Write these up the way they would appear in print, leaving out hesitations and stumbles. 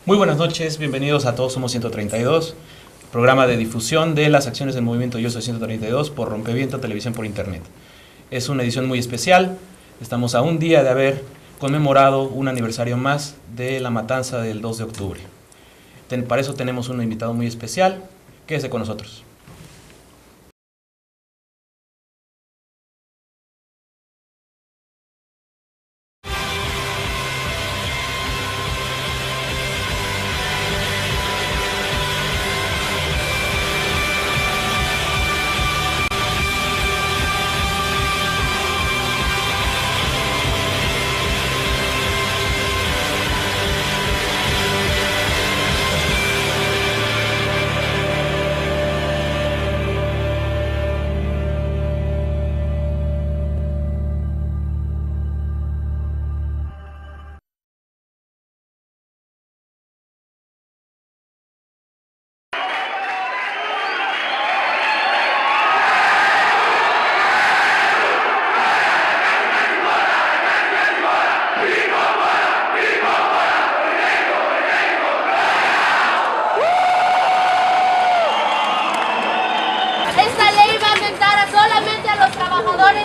Muy buenas noches, bienvenidos a Todos Somos 132, programa de difusión de las acciones del movimiento Yo Soy 132 por Rompeviento Televisión por Internet. Es una edición muy especial, estamos a un día de haber conmemorado un aniversario más de la matanza del 2 de octubre. Para eso tenemos un invitado muy especial, quédese con nosotros.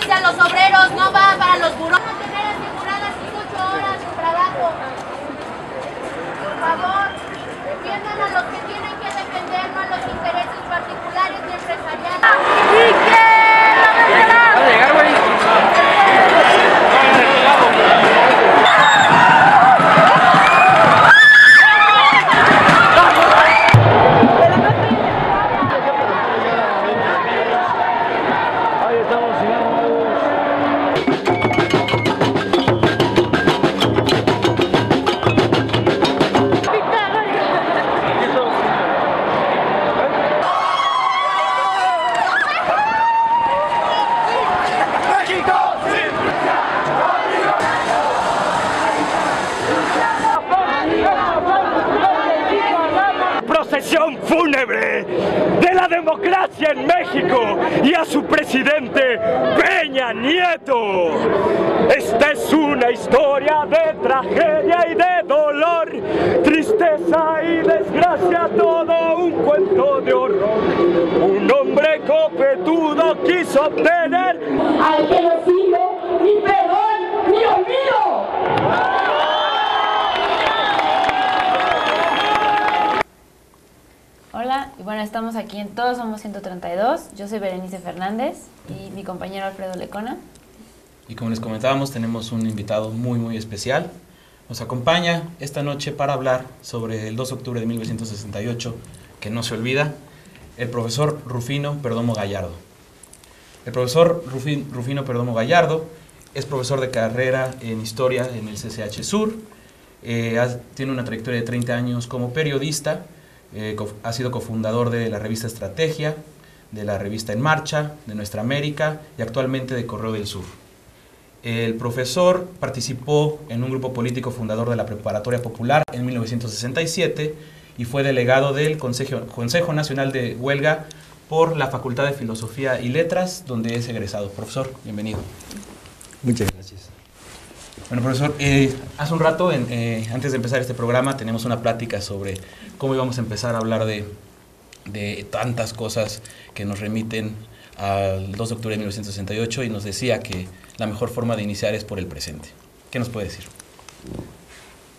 Y a los obreros, no va para los burócratas. Van a tener aseguradas sus 8 horas de trabajo. Por favor, defiendan a los que tienen que defender, no a los intereses particulares ni empresariales. ¡Y que la vencerá! ¡Va a llegar, güey! Procesión fúnebre de la democracia en México y a su presidente Peña Nieto. Esta es una historia de tragedia y de dolor, tristeza y desgracia, todo un cuento de horror. Un hombre copetudo quiso obtener al genocidio ni perdón ni olvido. Hola, y bueno, estamos aquí en Todos Somos 132. Yo soy Berenice Fernández y mi compañero Alfredo Lecona. Y como les comentábamos, tenemos un invitado muy especial. Nos acompaña esta noche para hablar sobre el 2 de octubre de 1968, que no se olvida, el profesor Rufino Perdomo Gallardo. El profesor Rufino Perdomo Gallardo es profesor de carrera en Historia en el CCH Sur. Tiene una trayectoria de 30 años como periodista. Ha sido cofundador de la revista Estrategia, de la revista En Marcha, de Nuestra América y actualmente de Correo del Sur. El profesor participó en un grupo político fundador de la Preparatoria Popular en 1967 y fue delegado del Consejo Nacional de Huelga por la Facultad de Filosofía y Letras, donde es egresado. Profesor, bienvenido. Muchas gracias. Bueno, profesor, hace un rato, antes de empezar este programa, teníamos una plática sobre cómo íbamos a empezar a hablar de tantas cosas que nos remiten al 2 de octubre de 1968 y nos decía que la mejor forma de iniciar es por el presente. ¿Qué nos puede decir?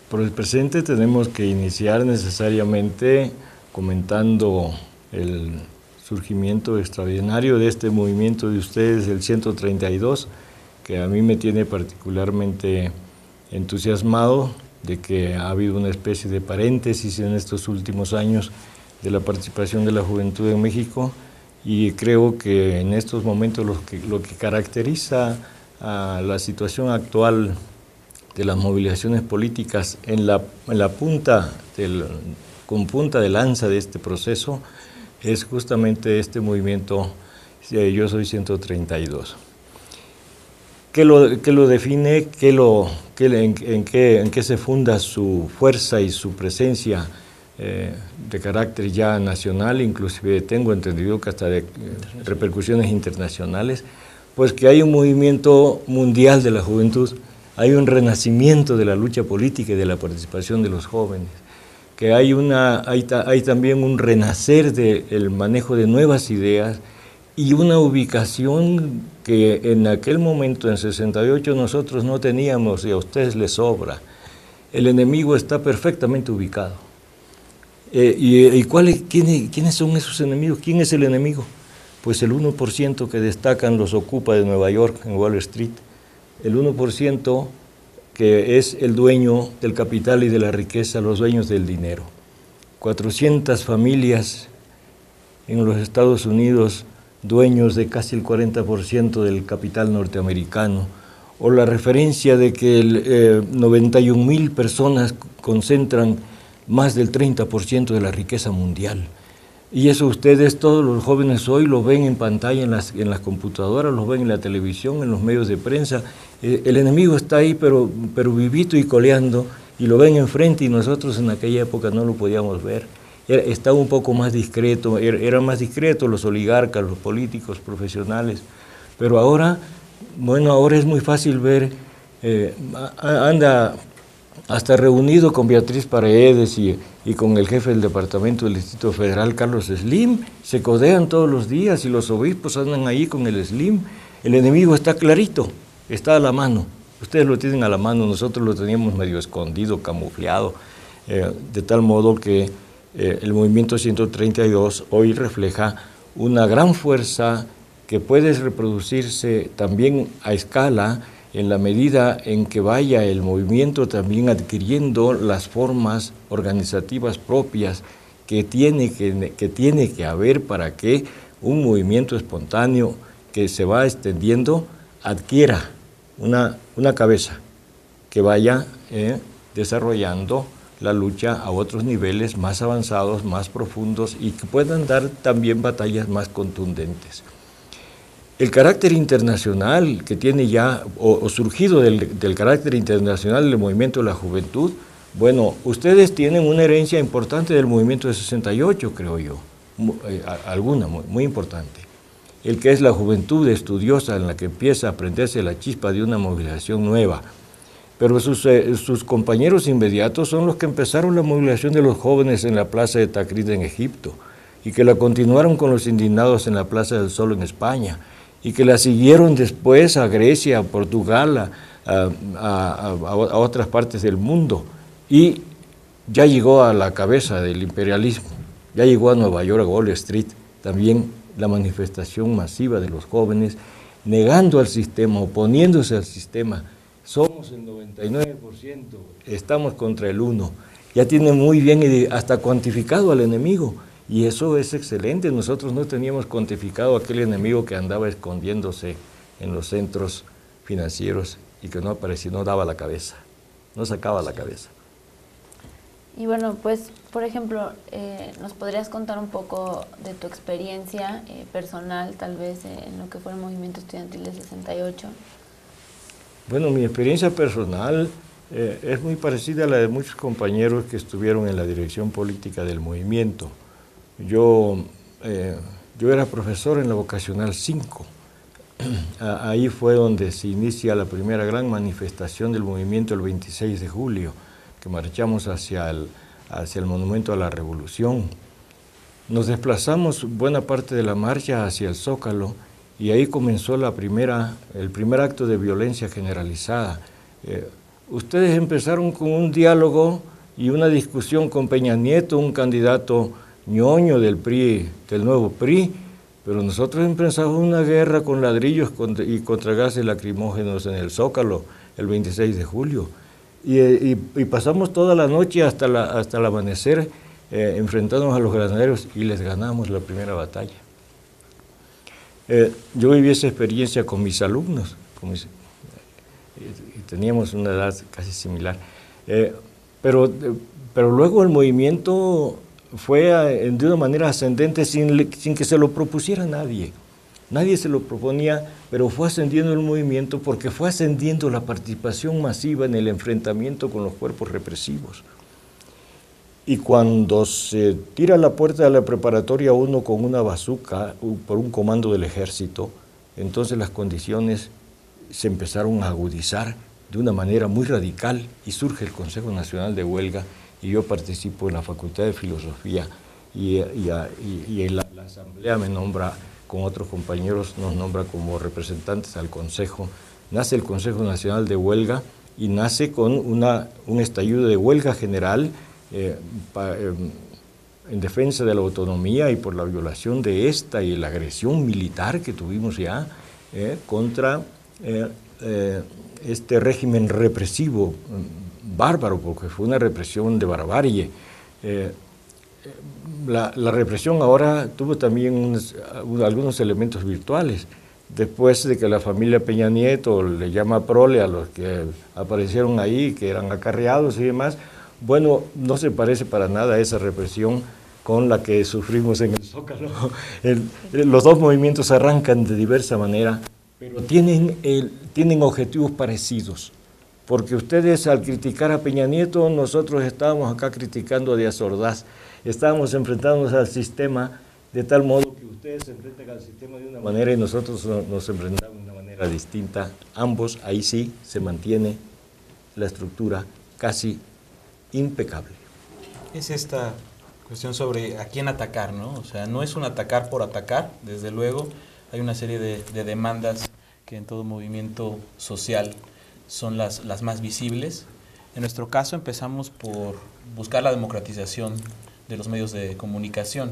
Por el presente tenemos que iniciar necesariamente comentando el surgimiento extraordinario de este movimiento de ustedes, el 132, que a mí me tiene particularmente entusiasmado de que ha habido una especie de paréntesis en estos últimos años de la participación de la juventud en México, y creo que en estos momentos lo que caracteriza a la situación actual de las movilizaciones políticas con punta de lanza de este proceso es justamente este movimiento Yo Soy 132. ¿Qué lo define? ¿En qué se funda su fuerza y su presencia de carácter ya nacional? Inclusive tengo entendido que hasta de repercusiones internacionales, pues que hay un movimiento mundial de la juventud, hay un renacimiento de la lucha política y de la participación de los jóvenes. que hay también un renacer del manejo de nuevas ideas y una ubicación que en aquel momento, en 68, nosotros no teníamos y a ustedes les sobra. El enemigo está perfectamente ubicado. ¿Quiénes son esos enemigos? ¿Quién es el enemigo? Pues el 1% que destacan los ocupa de Nueva York, en Wall Street. El 1% que es el dueño del capital y de la riqueza, los dueños del dinero. 400 familias en los Estados Unidos, dueños de casi el 40% del capital norteamericano, o la referencia de que 91.000 personas concentran más del 30% de la riqueza mundial. Y eso ustedes, todos los jóvenes hoy, lo ven en pantalla, en las computadoras, lo ven en la televisión, en los medios de prensa. El enemigo está ahí, pero vivito y coleando, y lo ven enfrente, y nosotros en aquella época no lo podíamos ver. Estaba un poco más discreto, eran más discretos los oligarcas, los políticos, profesionales, pero ahora es muy fácil ver, anda hasta reunido con Beatriz Paredes y con el jefe del departamento del Distrito Federal, Carlos Slim, se codean todos los días y los obispos andan ahí con el Slim. El enemigo está clarito, está a la mano. Ustedes lo tienen a la mano, nosotros lo teníamos medio escondido, camufleado, de tal modo que el movimiento 132 hoy refleja una gran fuerza que puede reproducirse también a escala en la medida en que vaya el movimiento también adquiriendo las formas organizativas propias que tiene que haber para que un movimiento espontáneo que se va extendiendo adquiera una cabeza que vaya desarrollando la lucha a otros niveles más avanzados, más profundos y que puedan dar también batallas más contundentes. El carácter internacional que tiene ya, o surgido del carácter internacional del movimiento de la juventud, bueno, ustedes tienen una herencia importante del movimiento de 68, creo yo, alguna muy importante. El que es la juventud estudiosa en la que empieza a prenderse la chispa de una movilización nueva. Pero sus compañeros inmediatos son los que empezaron la movilización de los jóvenes en la plaza de Takrit en Egipto y que la continuaron con los indignados en la Plaza del Sol en España y que la siguieron después a Grecia, a Portugal, a otras partes del mundo. Y ya llegó a la cabeza del imperialismo, ya llegó a Nueva York, a Wall Street, también la manifestación masiva de los jóvenes, negando al sistema, oponiéndose al sistema. Somos el 99%, estamos contra el 1%. Ya tiene muy bien hasta cuantificado al enemigo. Y eso es excelente. Nosotros no teníamos cuantificado aquel enemigo que andaba escondiéndose en los centros financieros y que no aparecía, no daba la cabeza, no sacaba la cabeza. Y bueno, pues, por ejemplo, ¿nos podrías contar un poco de tu experiencia personal, tal vez, en lo que fue el movimiento estudiantil de 68? Bueno, mi experiencia personal es muy parecida a la de muchos compañeros que estuvieron en la dirección política del movimiento. Yo era profesor en la Vocacional 5. Ahí fue donde se inicia la primera gran manifestación del movimiento el 26 de julio, que marchamos hacia el Monumento a la Revolución. Nos desplazamos buena parte de la marcha hacia el Zócalo y ahí comenzó el primer acto de violencia generalizada. Ustedes empezaron con un diálogo y una discusión con Peña Nieto, un candidato ñoño del PRI, del nuevo PRI, pero nosotros empezamos una guerra con ladrillos y contra gases lacrimógenos en el Zócalo el 26 de julio. Y pasamos toda la noche hasta el amanecer enfrentándonos a los granaderos y les ganamos la primera batalla. Yo viví esa experiencia con mis alumnos, y teníamos una edad casi similar. Pero luego el movimiento fue de una manera ascendente sin que se lo propusiera nadie. Nadie se lo proponía, pero fue ascendiendo el movimiento porque fue ascendiendo la participación masiva en el enfrentamiento con los cuerpos represivos. Y cuando se tira a la puerta de la preparatoria 1 con una bazuca por un comando del ejército, entonces las condiciones se empezaron a agudizar de una manera muy radical y surge el Consejo Nacional de Huelga y yo participo en la Facultad de Filosofía y la Asamblea me nombra con otros compañeros, nos nombra como representantes al Consejo. Nace el Consejo Nacional de Huelga y nace con un estallido de huelga general en defensa de la autonomía y por la violación de esta y la agresión militar que tuvimos ya contra este régimen represivo bárbaro, porque fue una represión de barbarie. La represión ahora tuvo también algunos elementos virtuales. Después de que la familia Peña Nieto le llama prole a los que aparecieron ahí, que eran acarreados y demás, bueno, no se parece para nada a esa represión con la que sufrimos en el Zócalo. Los dos movimientos arrancan de diversa manera, pero tienen objetivos parecidos. Porque ustedes al criticar a Peña Nieto, nosotros estábamos acá criticando a Díaz Ordaz. Estábamos enfrentándonos al sistema de tal modo que ustedes se enfrentan al sistema de una manera y nosotros nos enfrentamos de una manera distinta. Ambos, ahí sí, se mantiene la estructura casi impecable. Es esta cuestión sobre a quién atacar, ¿no? O sea, no es un atacar por atacar, desde luego. Hay una serie de demandas que en todo movimiento social son las más visibles. En nuestro caso empezamos por buscar la democratización de los medios de comunicación.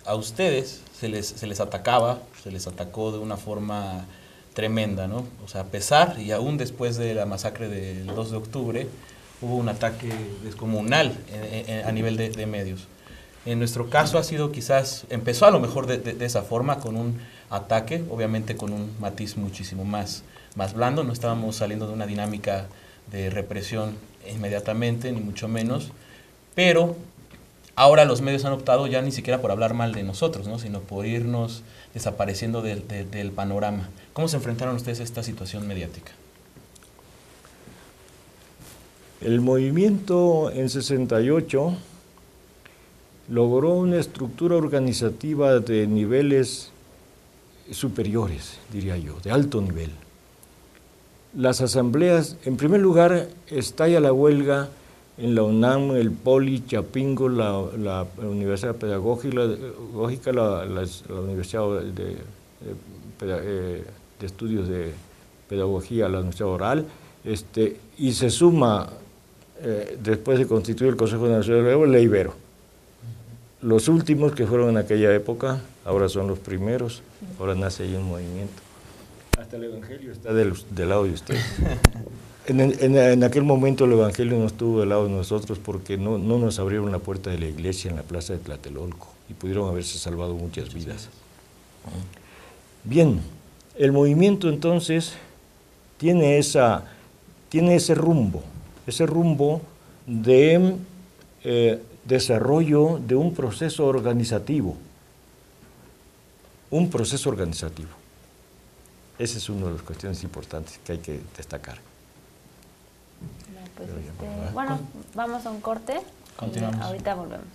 A ustedes se les atacaba, se les atacó de una forma tremenda, ¿no? O sea, a pesar y aún después de la masacre del 2 de octubre, hubo un ataque descomunal a nivel de medios. En nuestro caso ha sido empezó a lo mejor de esa forma, con un ataque, obviamente con un matiz muchísimo más blando. No estábamos saliendo de una dinámica de represión inmediatamente, ni mucho menos, pero ahora los medios han optado ya ni siquiera por hablar mal de nosotros, ¿no? Sino por irnos desapareciendo del panorama. ¿Cómo se enfrentaron ustedes a esta situación mediática? El movimiento en 68 logró una estructura organizativa de niveles superiores, diría yo, de alto nivel. Las asambleas, en primer lugar, estalla la huelga en la UNAM, el Poli, Chapingo, la Universidad Pedagógica, la Universidad de Estudios de Pedagogía, la Universidad Oral, y se suma, después de constituir el Consejo Nacional de Huelga, la Ibero. Los últimos que fueron en aquella época, ahora son los primeros, ahora nace ahí un movimiento. Hasta el Evangelio está del lado de ustedes. En aquel momento el Evangelio no estuvo del lado de nosotros porque no nos abrieron la puerta de la iglesia en la plaza de Tlatelolco y pudieron haberse salvado muchas vidas. Bien, el movimiento entonces tiene ese rumbo de desarrollo de un proceso organizativo. Esa es una de las cuestiones importantes que hay que destacar. Pues bueno, vamos a un corte. Continuamos. Ahorita volvemos.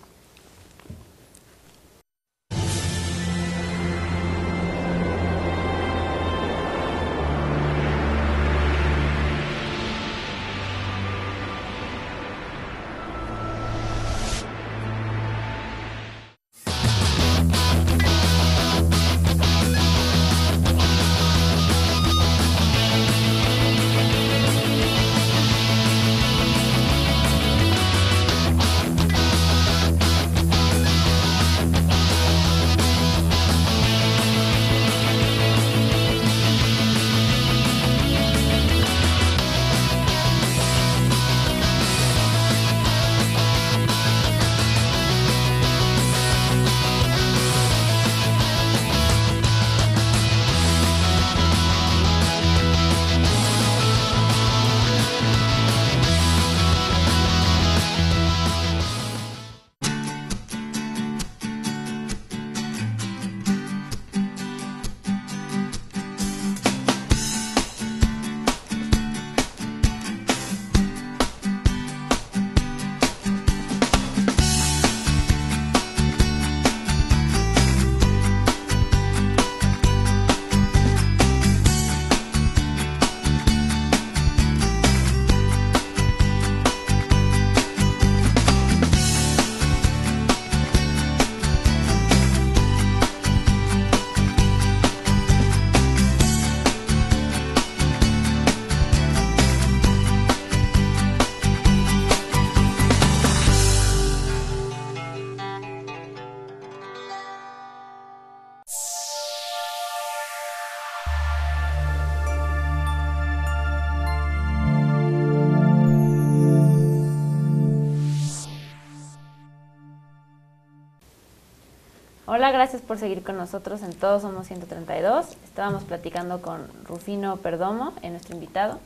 Hola, gracias por seguir con nosotros en Todos Somos 132. Estábamos platicando con Rufino Perdomo, nuestro invitado.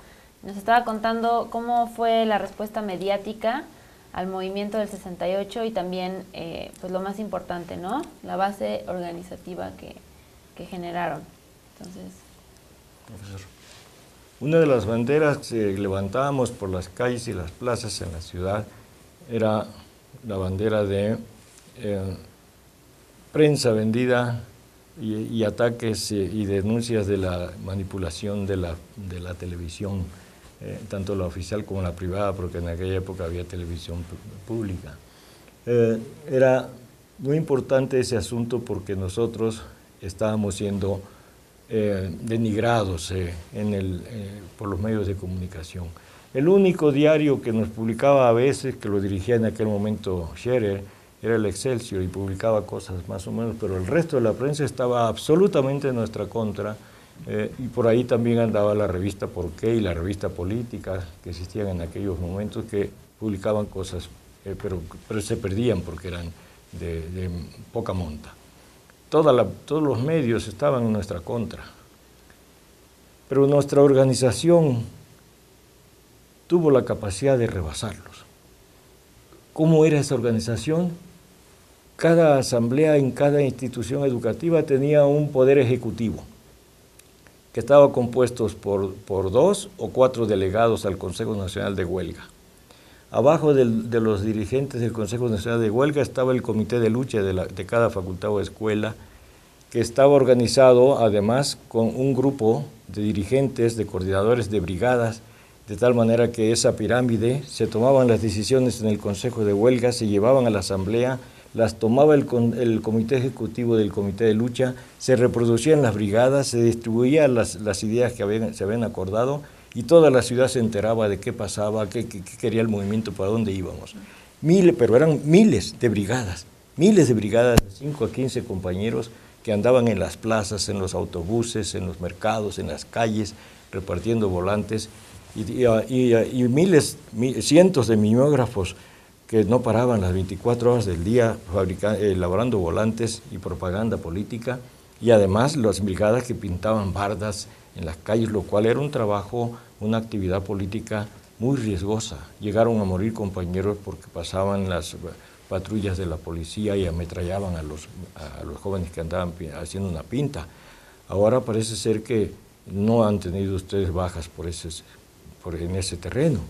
Nos estaba contando cómo fue la respuesta mediática al movimiento del 68 y también, pues lo más importante, ¿no? La base organizativa que generaron. Entonces, profesor. Una de las banderas que levantábamos por las calles y las plazas en la ciudad era la bandera de prensa vendida y ataques y denuncias de la manipulación de la televisión, tanto la oficial como la privada, porque en aquella época había televisión pública. Era muy importante ese asunto porque nosotros estábamos siendo denigrados por los medios de comunicación. El único diario que nos publicaba a veces, que lo dirigía en aquel momento Scherer, era el Excelsior y publicaba cosas más o menos, pero el resto de la prensa estaba absolutamente en nuestra contra, y por ahí también andaba la revista Por qué y la revista Política, que existían en aquellos momentos, que publicaban cosas, pero se perdían porque eran de poca monta. Todos los medios estaban en nuestra contra, pero nuestra organización tuvo la capacidad de rebasarlos. ¿Cómo era esa organización? Cada asamblea en cada institución educativa tenía un poder ejecutivo que estaba compuesto por 2 o 4 delegados al Consejo Nacional de Huelga. Abajo de los dirigentes del Consejo Nacional de Huelga estaba el comité de lucha de cada facultad o escuela, que estaba organizado además con un grupo de dirigentes, de coordinadores de brigadas, de tal manera que esa pirámide, se tomaban las decisiones en el Consejo de Huelga, se llevaban a la asamblea, las tomaba el comité ejecutivo del comité de lucha, se reproducían las brigadas, se distribuían las ideas que se habían acordado, y toda la ciudad se enteraba de qué pasaba, qué quería el movimiento, para dónde íbamos. Pero eran miles de brigadas, de 5 a 15 compañeros que andaban en las plazas, en los autobuses, en los mercados, en las calles, repartiendo volantes, y cientos de mimeógrafos que no paraban las 24 horas del día elaborando volantes y propaganda política, y además las brigadas que pintaban bardas en las calles, lo cual era un trabajo, una actividad política muy riesgosa. Llegaron a morir compañeros porque pasaban las patrullas de la policía y ametrallaban a los jóvenes que andaban haciendo una pinta. Ahora parece ser que no han tenido ustedes bajas en ese terreno.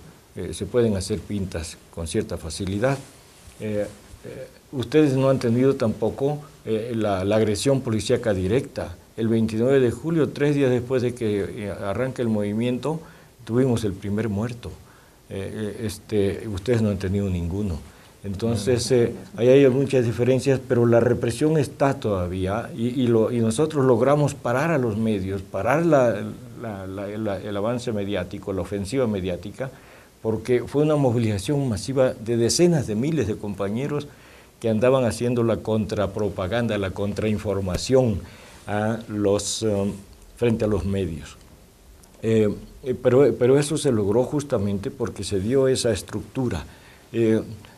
Se pueden hacer pintas con cierta facilidad. Ustedes no han tenido tampoco la agresión policíaca directa. El 29 de julio, 3 días después de que arranque el movimiento, tuvimos el primer muerto. Ustedes no han tenido ninguno. Entonces, ahí hay muchas diferencias, pero la represión está todavía, y nosotros logramos parar a los medios, parar el avance mediático, la ofensiva mediática, porque fue una movilización masiva de decenas de miles de compañeros que andaban haciendo la contrapropaganda, la contrainformación frente a los medios. Pero eso se logró justamente porque se dio esa estructura.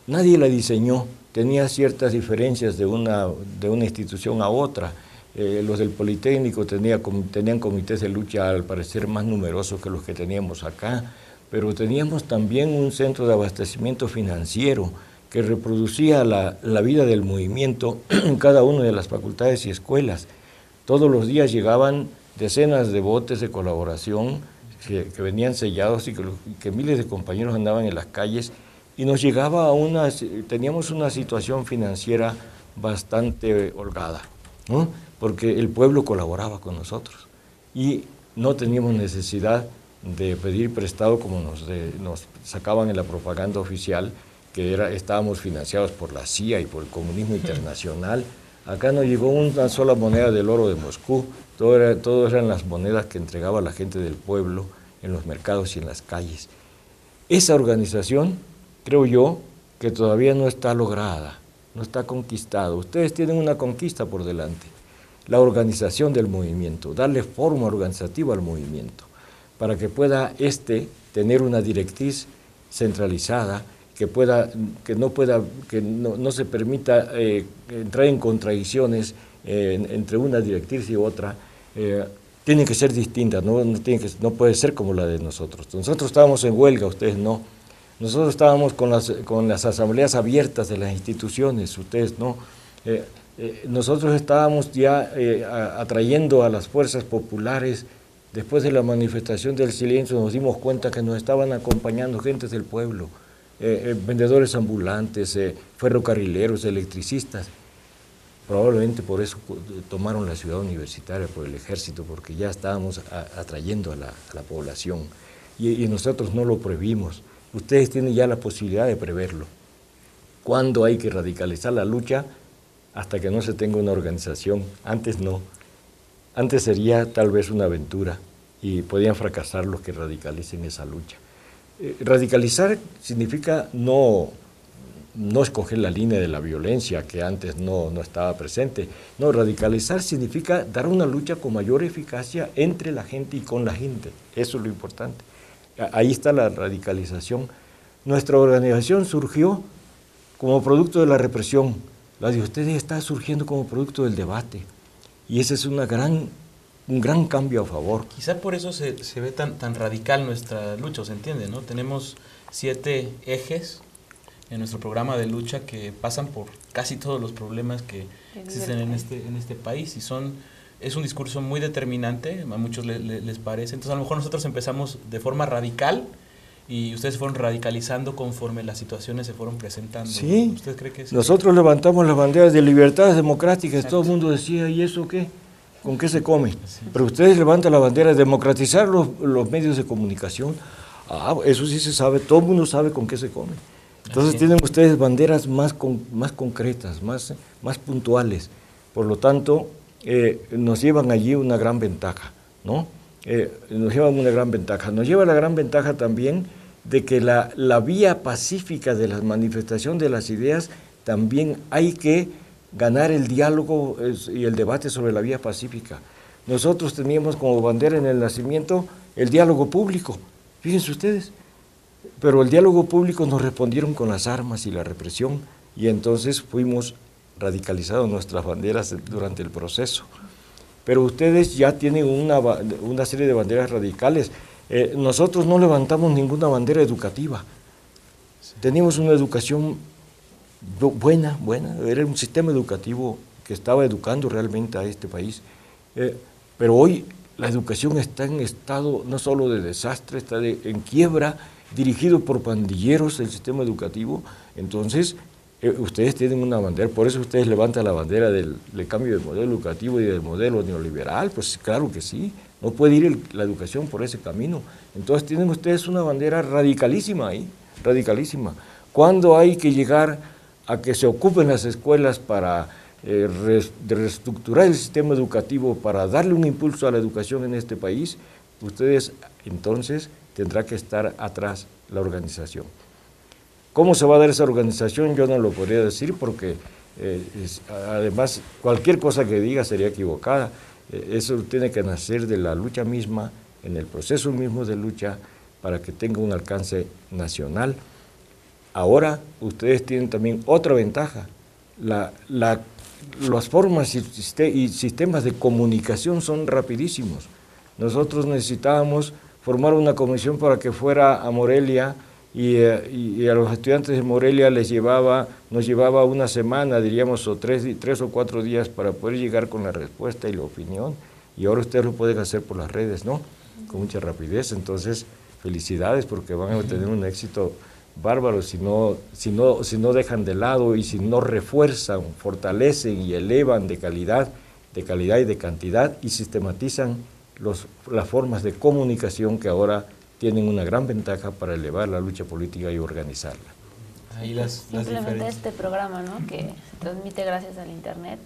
Nadie la diseñó, tenía ciertas diferencias de una institución a otra. Los del Politécnico tenían comités de lucha al parecer más numerosos que los que teníamos acá, pero teníamos también un centro de abastecimiento financiero que reproducía la vida del movimiento en cada una de las facultades y escuelas. Todos los días llegaban decenas de botes de colaboración que venían sellados y que miles de compañeros andaban en las calles, y nos llegaba teníamos una situación financiera bastante holgada, ¿no? Porque el pueblo colaboraba con nosotros y no teníamos necesidad de pedir prestado como nos sacaban en la propaganda oficial, que estábamos financiados por la CIA y por el comunismo internacional. Acá no llegó una sola moneda del oro de Moscú, todo eran las monedas que entregaba la gente del pueblo en los mercados y en las calles. Esa organización, creo yo, que todavía no está lograda, no está conquistada. Ustedes tienen una conquista por delante, la organización del movimiento, darle forma organizativa al movimiento, para que pueda tener una directriz centralizada, que no se permita entrar en contradicciones entre una directriz y otra, tiene que ser distinta, no puede ser como la de nosotros. Nosotros estábamos en huelga, ustedes no. Nosotros estábamos con las asambleas abiertas de las instituciones, ustedes no. Nosotros estábamos ya atrayendo a las fuerzas populares. Después de la manifestación del silencio nos dimos cuenta que nos estaban acompañando gentes del pueblo, vendedores ambulantes, ferrocarrileros, electricistas. Probablemente por eso tomaron la ciudad universitaria, por el ejército, porque ya estábamos atrayendo a la población. Y nosotros no lo previmos. Ustedes tienen ya la posibilidad de preverlo. ¿Cuándo hay que radicalizar la lucha? Hasta que no se tenga una organización. Antes no. Antes sería tal vez una aventura y podían fracasar los que radicalicen esa lucha. Radicalizar significa no escoger la línea de la violencia que antes no estaba presente. No, radicalizar significa dar una lucha con mayor eficacia entre la gente y con la gente. Eso es lo importante. Ahí está la radicalización. Nuestra organización surgió como producto de la represión. La de ustedes está surgiendo como producto del debate. Y ese es un gran cambio a favor. Quizá por eso se ve tan radical nuestra lucha, ¿se entiende? ¿No? Tenemos 7 ejes en nuestro programa de lucha que pasan por casi todos los problemas que existen en este país y es un discurso muy determinante, a muchos les parece. Entonces a lo mejor nosotros empezamos de forma radical y ustedes se fueron radicalizando conforme las situaciones se fueron presentando. Sí. ¿Usted cree que sí? Nosotros levantamos las banderas de libertades democráticas. Exacto. Todo el mundo decía, ¿y eso qué? ¿Con qué se come? Sí. Pero ustedes levantan la bandera de democratizar los medios de comunicación. Eso sí se sabe, todo el mundo sabe con qué se come. Entonces tienen ustedes banderas más concretas, más puntuales. Por lo tanto, nos llevan allí una gran ventaja, ¿no? Nos llevan una gran ventaja. Nos lleva la gran ventaja también de que la vía pacífica de la manifestación de las ideas también hay que ganar el diálogo y el debate sobre la vía pacífica. Nosotros teníamos como bandera en el nacimiento el diálogo público, fíjense ustedes, pero el diálogo público nos respondieron con las armas y la represión y entonces fuimos radicalizando nuestras banderas durante el proceso. Pero ustedes ya tienen una serie de banderas radicales. Nosotros no levantamos ninguna bandera educativa. Teníamos una educación buena, era un sistema educativo que estaba educando realmente a este país. Pero hoy la educación está en estado no solo de desastre, está en quiebra, dirigido por pandilleros el sistema educativo. Entonces, ustedes tienen una bandera, por eso ustedes levantan la bandera del cambio del modelo educativo y del modelo neoliberal, pues claro que sí, no puede ir la educación por ese camino. Entonces tienen ustedes una bandera radicalísima ahí, radicalísima. ¿Cuándo hay que llegar a que se ocupen las escuelas para reestructurar el sistema educativo, para darle un impulso a la educación en este país? Ustedes entonces tendrá que estar atrás la organización. ¿Cómo se va a dar esa organización? Yo no lo podría decir porque además cualquier cosa que diga sería equivocada. Eso tiene que nacer de la lucha misma, en el proceso mismo de lucha, para que tenga un alcance nacional. Ahora ustedes tienen también otra ventaja. Las formas y sistemas de comunicación son rapidísimos. Nosotros necesitábamos formar una comisión para que fuera a Morelia y a los estudiantes de Morelia nos llevaba una semana, diríamos, o tres o 4 días para poder llegar con la respuesta y la opinión. Y ahora ustedes lo pueden hacer por las redes, ¿no? Con mucha rapidez. Entonces, felicidades porque van a tener un éxito bárbaro si no dejan de lado y si no refuerzan, fortalecen y elevan de calidad y de cantidad y sistematizan las formas de comunicación que ahora tienen una gran ventaja para elevar la lucha política y organizarla. Ahí las simplemente diferencias. Este programa, ¿no?, que se transmite gracias al internet,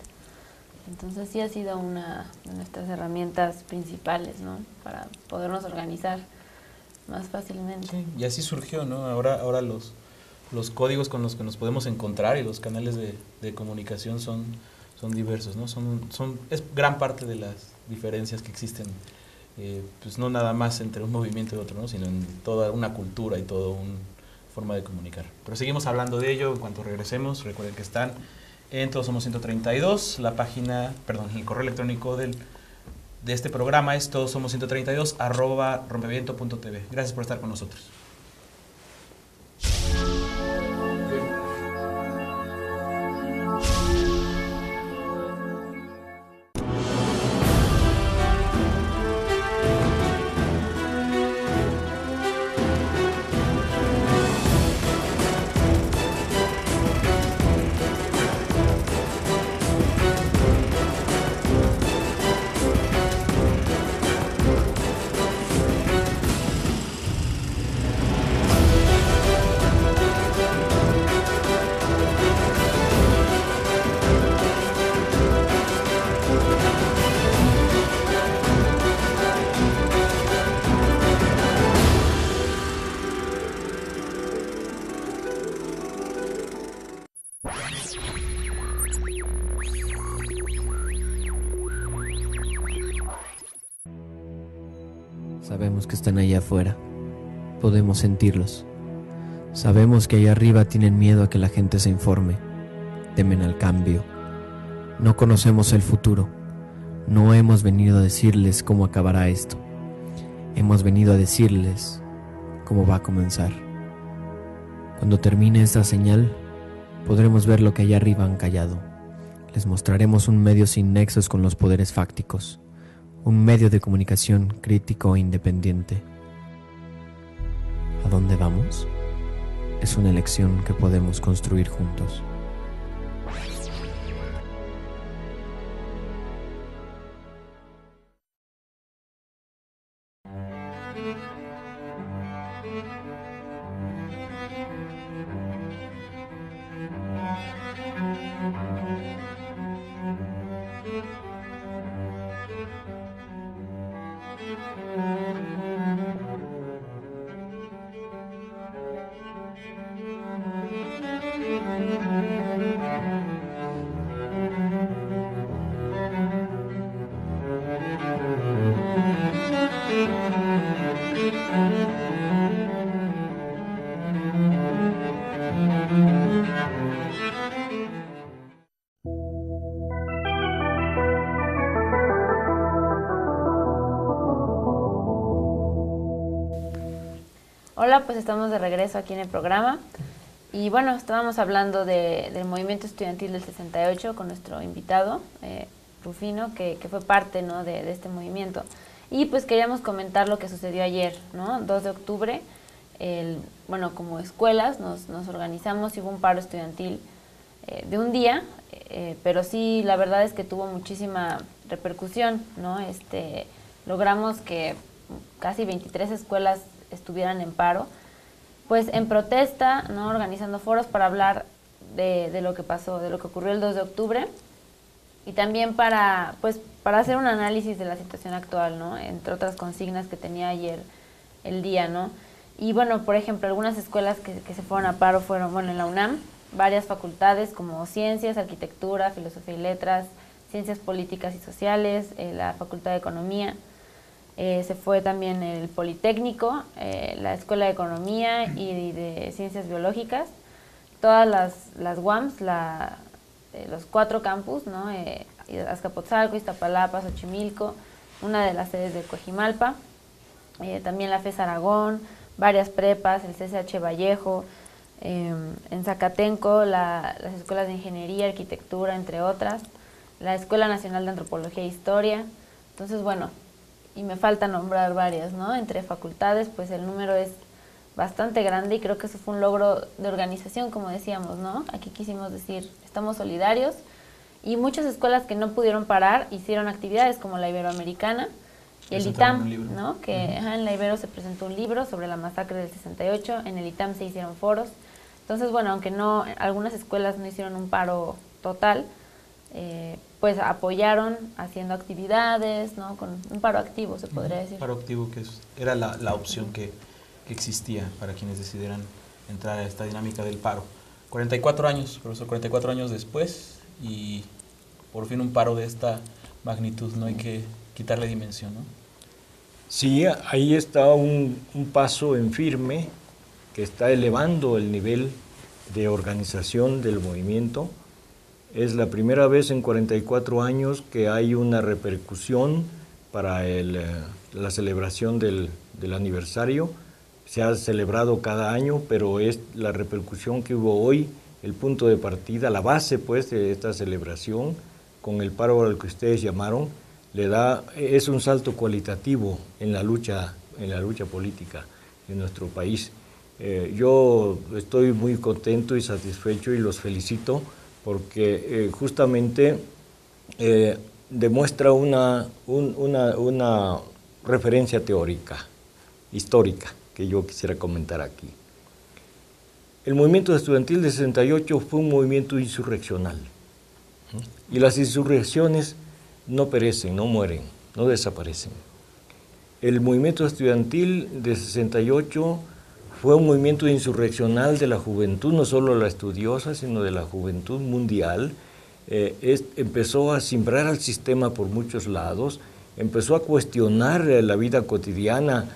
entonces sí ha sido una de nuestras herramientas principales, ¿no?, para podernos organizar más fácilmente. Sí, y así surgió, ¿no? Ahora los códigos con los que nos podemos encontrar y los canales de comunicación son diversos, ¿no? Es gran parte de las diferencias que existen, pues no nada más entre un movimiento y otro, ¿no?, sino en toda una cultura y todo forma de comunicar. Pero seguimos hablando de ello en cuanto regresemos. Recuerden que están en Todos Somos 132, la página, perdón, el correo electrónico de este programa es todosomos132@rompeviento.tv. Gracias por estar con nosotros. Sabemos que están allá afuera, podemos sentirlos. Sabemos que allá arriba tienen miedo a que la gente se informe, temen al cambio. No conocemos el futuro, no hemos venido a decirles cómo acabará esto. Hemos venido a decirles cómo va a comenzar. Cuando termine esta señal, podremos ver lo que allá arriba han callado. Les mostraremos un medio sin nexos con los poderes fácticos. Un medio de comunicación crítico e independiente. ¿A dónde vamos? Es una elección que podemos construir juntos. Hola, pues estamos de regreso aquí en el programa y bueno, estábamos hablando del movimiento estudiantil del 68 con nuestro invitado, Rufino, que fue parte, ¿no?, de este movimiento. Y pues queríamos comentar lo que sucedió ayer, ¿no? 2 de octubre, bueno, como escuelas nos organizamos y hubo un paro estudiantil de un día, pero sí, la verdad es que tuvo muchísima repercusión, ¿no? Logramos que casi 23 escuelas estuvieran en paro, pues en protesta, ¿no?, organizando foros para hablar de lo que pasó, de lo que ocurrió el 2 de octubre y también para hacer un análisis de la situación actual, ¿no?, entre otras consignas que tenía ayer el día, ¿no? Y bueno, por ejemplo, algunas escuelas que se fueron a paro fueron, bueno, en la UNAM, varias facultades como Ciencias, Arquitectura, Filosofía y Letras, Ciencias Políticas y Sociales, la Facultad de Economía. Se fue también el Politécnico, la Escuela de Economía y de Ciencias Biológicas, todas las UAMs, los 4 campus, ¿no? Azcapotzalco, Iztapalapa, Xochimilco, una de las sedes de Coajimalpa, también la FES Aragón, varias prepas, el CCH Vallejo, en Zacatenco, las escuelas de Ingeniería, Arquitectura, entre otras, la Escuela Nacional de Antropología e Historia. Entonces, bueno, y me falta nombrar varias, ¿no? Entre facultades, pues el número es bastante grande y creo que eso fue un logro de organización, como decíamos, ¿no? Aquí quisimos decir, estamos solidarios y muchas escuelas que no pudieron parar hicieron actividades como la Iberoamericana y el ITAM, ¿no? Que en la Ibero se presentó un libro sobre la masacre del 68, en el ITAM se hicieron foros. Entonces, bueno, aunque no, algunas escuelas no hicieron un paro total, pues apoyaron haciendo actividades, ¿no? Con un paro activo, se podría decir. Paro activo, que era la opción que existía para quienes decidieran entrar a esta dinámica del paro. 44 años, profesor, 44 años después y por fin un paro de esta magnitud, no hay que quitarle dimensión, ¿no? Sí, ahí está un paso en firme que está elevando el nivel de organización del movimiento. Es la primera vez en 44 años que hay una repercusión para la celebración del aniversario. Se ha celebrado cada año, pero es la repercusión que hubo hoy, el punto de partida, la base pues de esta celebración, con el paro al que ustedes llamaron, es un salto cualitativo en la lucha política en nuestro país. Yo estoy muy contento y satisfecho y los felicito porque justamente demuestra una referencia teórica, histórica, que yo quisiera comentar aquí. El movimiento estudiantil de 68 fue un movimiento insurreccional, y las insurrecciones no perecen, no mueren, no desaparecen. El movimiento estudiantil de 68 fue un movimiento insurreccional de la juventud, no solo la estudiosa, sino de la juventud mundial. Empezó a simbrar al sistema por muchos lados, empezó a cuestionar la vida cotidiana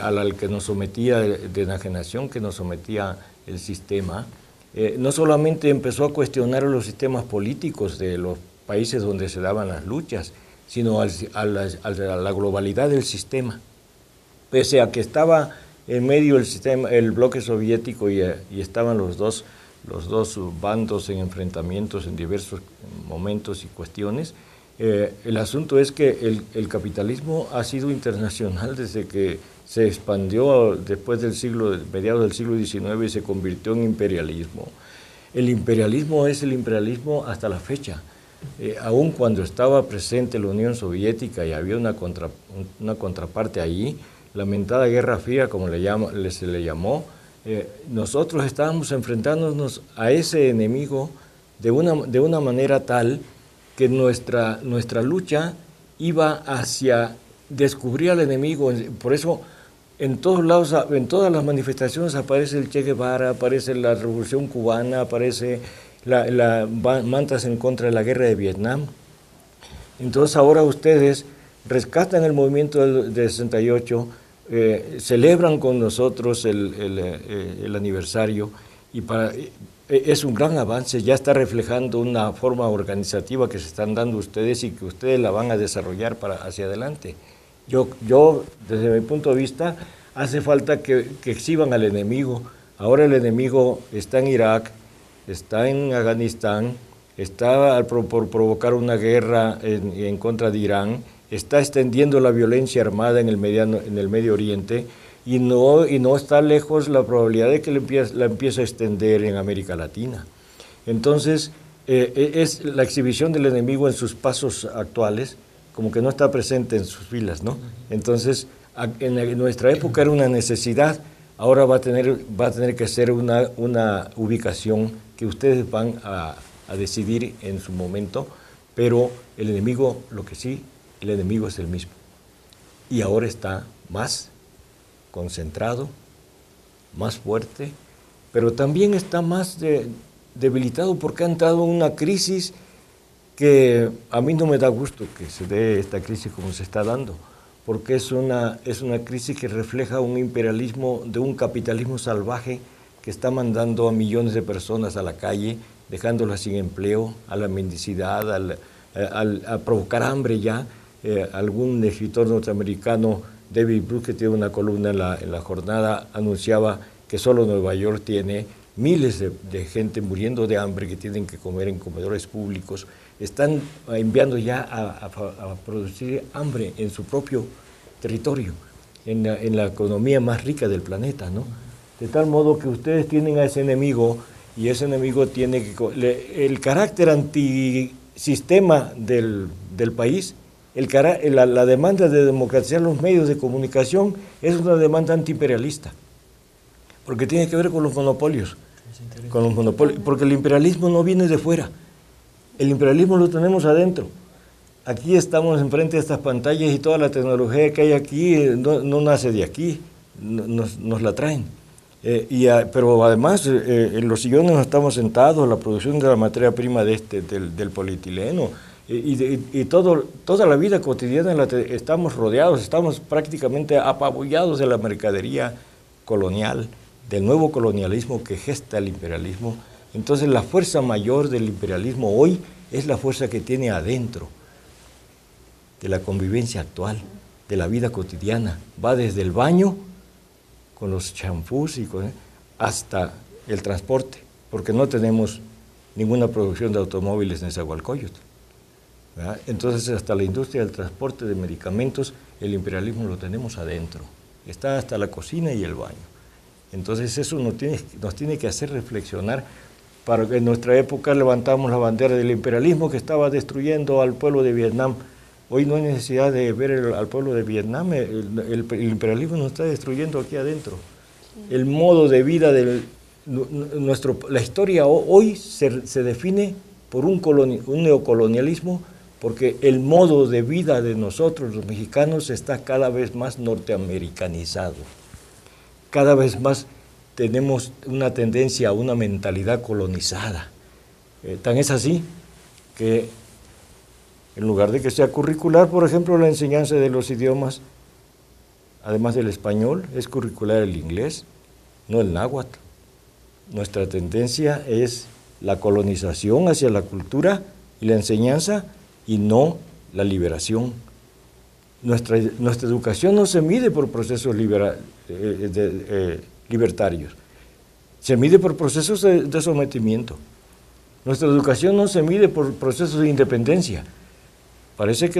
a la que nos sometía, de enajenación que nos sometía el sistema. No solamente empezó a cuestionar los sistemas políticos de los países donde se daban las luchas, sino a la globalidad del sistema. Pese a que estaba en medio del sistema, el bloque soviético, y estaban los dos bandos en enfrentamientos en diversos momentos y cuestiones, el asunto es que el capitalismo ha sido internacional desde que se expandió después mediados del siglo XIX y se convirtió en imperialismo. El imperialismo es el imperialismo hasta la fecha. Aun cuando estaba presente la Unión Soviética y había una contraparte allí, la mentada Guerra Fría, como se le llamó, nosotros estábamos enfrentándonos a ese enemigo de una manera tal que nuestra lucha iba hacia descubrir al enemigo. Por eso en todos lados, en todas las manifestaciones aparece el Che Guevara, aparece la Revolución Cubana, aparece mantas en contra de la guerra de Vietnam. Entonces ahora ustedes rescatan el movimiento de 68, celebran con nosotros el aniversario, y es un gran avance, ya está reflejando una forma organizativa que se están dando ustedes y que ustedes la van a desarrollar hacia adelante. Yo, desde mi punto de vista, hace falta que exhiban al enemigo. Ahora el enemigo está en Irak, está en Afganistán, está por provocar una guerra en contra de Irán, está extendiendo la violencia armada en el Medio Oriente, y no está lejos la probabilidad de que la empiece a extender en América Latina. Entonces, es la exhibición del enemigo en sus pasos actuales, como que no está presente en sus filas, ¿no? Entonces, en nuestra época era una necesidad, ahora va a tener que ser una ubicación que ustedes van a decidir en su momento, pero el enemigo, el enemigo es el mismo. Y ahora está más concentrado, más fuerte, pero también está más debilitado porque ha entrado en una crisis que a mí no me da gusto que se dé esta crisis como se está dando, porque es una crisis que refleja un imperialismo de un capitalismo salvaje que está mandando a millones de personas a la calle, dejándolas sin empleo, a la mendicidad, a provocar hambre ya. Algún escritor norteamericano, David Brooks, que tiene una columna en la jornada, anunciaba que solo Nueva York tiene miles de gente muriendo de hambre que tienen que comer en comedores públicos. Están enviando ya a producir hambre en su propio territorio, en la economía más rica del planeta, ¿no? De tal modo que ustedes tienen a ese enemigo, y ese enemigo tiene el carácter antisistema del país. La demanda de democratizar los medios de comunicación es una demanda antiimperialista, porque tiene que ver con los monopolios, porque el imperialismo no viene de fuera, el imperialismo lo tenemos adentro. Aquí estamos enfrente de estas pantallas y toda la tecnología que hay aquí no nace de aquí, nos la traen. Pero además en los sillones no estamos sentados, la producción de la materia prima del polietileno, y toda la vida cotidiana estamos rodeados, estamos prácticamente apabullados de la mercadería colonial del nuevo colonialismo que gesta el imperialismo. Entonces la fuerza mayor del imperialismo hoy es la fuerza que tiene adentro, de la convivencia actual, de la vida cotidiana. Va desde el baño, con los champús, hasta el transporte, porque no tenemos ninguna producción de automóviles en Nezahualcóyotl, ¿verdad? Entonces hasta la industria del transporte de medicamentos, el imperialismo lo tenemos adentro, está hasta la cocina y el baño. Entonces eso nos tiene que hacer reflexionar. Para que en nuestra época levantamos la bandera del imperialismo que estaba destruyendo al pueblo de Vietnam. Hoy no hay necesidad de ver al pueblo de Vietnam, el imperialismo nos está destruyendo aquí adentro. Sí. El modo de vida la historia hoy se define por un neocolonialismo, porque el modo de vida de nosotros los mexicanos está cada vez más norteamericanizado. Cada vez más tenemos una tendencia a una mentalidad colonizada. Tan es así que en lugar de que sea curricular, por ejemplo, la enseñanza de los idiomas, además del español, es curricular el inglés, no el náhuatl. Nuestra tendencia es la colonización hacia la cultura y la enseñanza y no la liberación. Nuestra educación no se mide por procesos libertarios, se mide por procesos de sometimiento. Nuestra educación no se mide por procesos de independencia. Parece que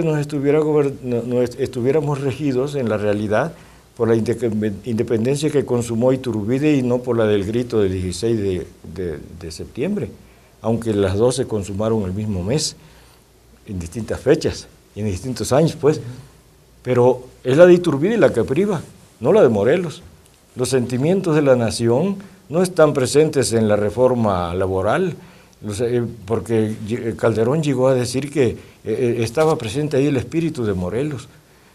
estuviéramos regidos en la realidad por la independencia que consumó Iturbide y no por la del grito del 16 de septiembre, aunque las dos se consumaron el mismo mes, en distintas fechas y en distintos años, pues. Pero es la de Iturbide la que priva, no la de Morelos. Los sentimientos de la nación no están presentes en la reforma laboral, porque Calderón llegó a decir que estaba presente ahí el espíritu de Morelos.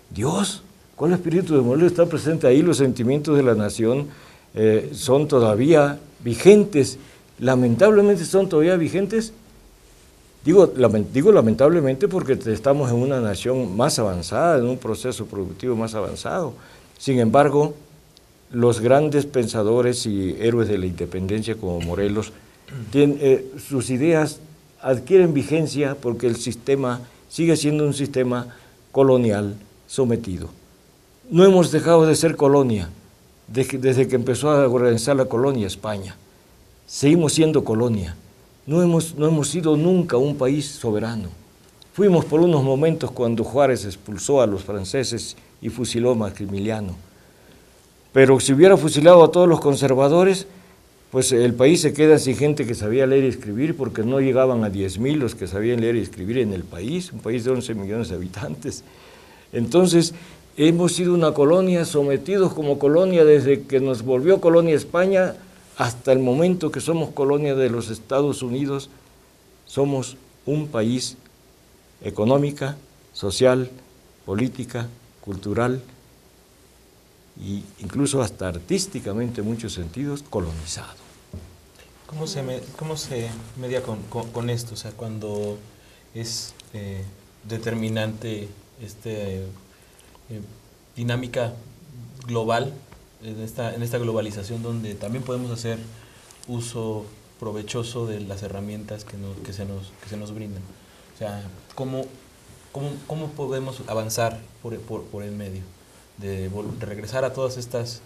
Dios, ¿cuál espíritu de Morelos está presente ahí? Los sentimientos de la nación son todavía vigentes, lamentablemente son todavía vigentes. Digo lamentablemente porque estamos en una nación más avanzada, en un proceso productivo más avanzado. Sin embargo, los grandes pensadores y héroes de la independencia como Morelos, sus ideas adquieren vigencia porque el sistema sigue siendo un sistema colonial sometido. No hemos dejado de ser colonia desde que empezó a organizar la colonia España. Seguimos siendo colonia. No hemos sido nunca un país soberano. Fuimos por unos momentos cuando Juárez expulsó a los franceses y fusiló a Maximiliano. Pero si hubiera fusilado a todos los conservadores, pues el país se queda sin gente que sabía leer y escribir, porque no llegaban a 10,000 los que sabían leer y escribir en el país, un país de 11 millones de habitantes. Entonces, hemos sido una colonia, sometidos como colonia desde que nos volvió colonia España hasta el momento que somos colonia de los Estados Unidos. Somos un país económica, social, política, cultural e incluso hasta artísticamente en muchos sentidos colonizado. ¿Cómo se media con esto? O sea, cuando es determinante dinámica global, en esta globalización donde también podemos hacer uso provechoso de las herramientas que se nos brindan. O sea, ¿cómo podemos avanzar por el medio? De regresar a todas estas